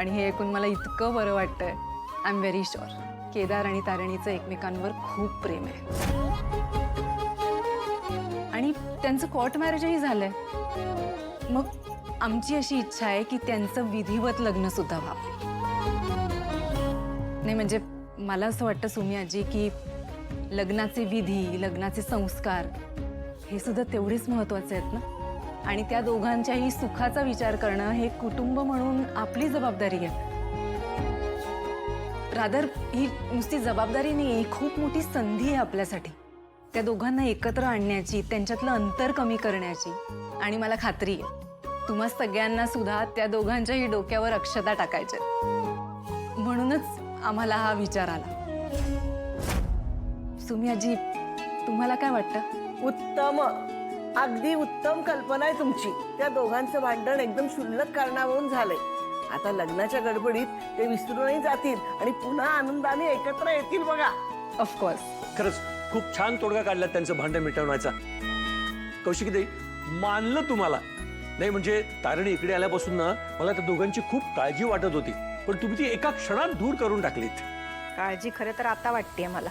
आणि हे ऐकून मला इतकं बरं वाटतंय. I am very sure Kedar आणि तारिणीचं एकमेकांवर खूप प्रेम आहे आणि त्यांचं कोर्ट मॅरेजही झालंय. मग आमची अशी इच्छा आहे की त्यांचं विधिवत लग्न सुद्धा व्हावं. नाही म्हणजे मला असं वाटतं सुमी आजी की लग्नाचे विधी, लग्नाचे संस्कार हे सुद्धा तेवढेच महत्त्वाचे आहेत ना. आणि त्या दोघांच्याही सुखाचा विचार करणं हे कुटुंब म्हणून आपली जबाबदारी आहे. रादर ही नुसती जबाबदारी नाही, ही खूप मोठी संधी आहे आपल्यासाठी त्या दोघांना एकत्र आणण्याची, त्यांच्यातलं अंतर कमी करण्याची. आणि मला खात्री आहे तुम्हा सगळ्यांना सुद्धा त्या दोघांच्याही डोक्यावर अक्षता टाकायच्या. म्हणूनच आम्हाला हा विचार आला. सुमी आजी, तुम्हाला काय वाटतं? उत्तम, अगदी उत्तम कल्पना आहे तुमची. त्या दोघांचं भांडण एकदम क्षुल्लक कारणावरून झालंय. आता लग्नाच्या गडबडीत ते विसरूनही जातील आणि पुन्हा आनंदाने एकत्र येतील बघा. ऑफकोर्स. खरंच खूप छान तोडगा काढला त्यांचं भांडण मिटवण्याचा. कौशिकीताई, मानलं तुम्हाला. नाही म्हणजे तारिणी इकडे आल्यापासून ना मला त्या दोघांची खूप काळजी वाटत होती, पण तुम्ही ती एका क्षणात दूर करून टाकलीत. काळजी खरं तर आता वाटतेय मला.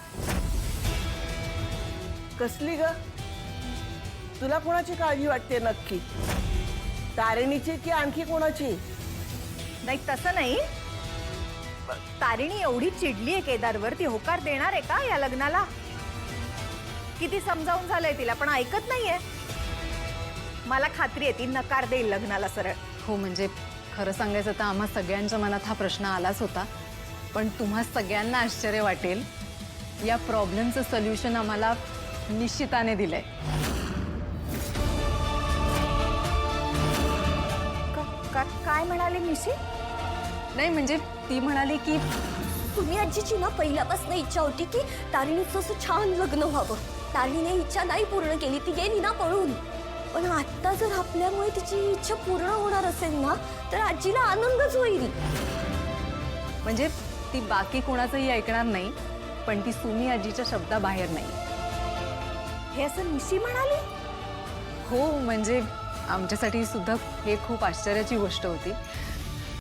कसली ग? तुला कोणाची काळजी वाटते नक्की? तारिणीची की आणखी कोणाची? नाही तसं नाही. तारिणी एवढी चिडली आहे केदारवर, ती होकार देणार आहे का या लग्नाला? किती समजावून झालंय तिला पण ऐकत नाहीये. मला खात्री आहे ती नकार देईल लग्नाला सरळ. हो म्हणजे खरं सांगायचं तर आम्हा सगळ्यांच्या मनात हा प्रश्न आलाच होता. पण तुम्हा सगळ्यांना आश्चर्य वाटेल, या प्रॉब्लेमचं सोल्युशन आम्हाला निश्चिताने दिलंय. काय म्हणाले मिशी? नाही म्हणजे ती म्हणाली की तुम्ही आजीची ना पहिल्यापासून इच्छा होती की तारिणीचं असं छान लग्न व्हावं. तारिणीने इच्छा नाही पूर्ण केली, ती गेली ना पळून. पण आता जर आपल्यामुळे तिची इच्छा पूर्ण होणार असेल ना तर आजीला आनंदच होईल. म्हणजे ती बाकी कोणाचंही ऐकणार नाही, पण ती सुमी आजीच्या शब्दाबाहेर नाही. हे असं मिशी म्हणाली? हो म्हणजे आमच्यासाठी सुद्धा हे खूप आश्चर्याची गोष्ट होती.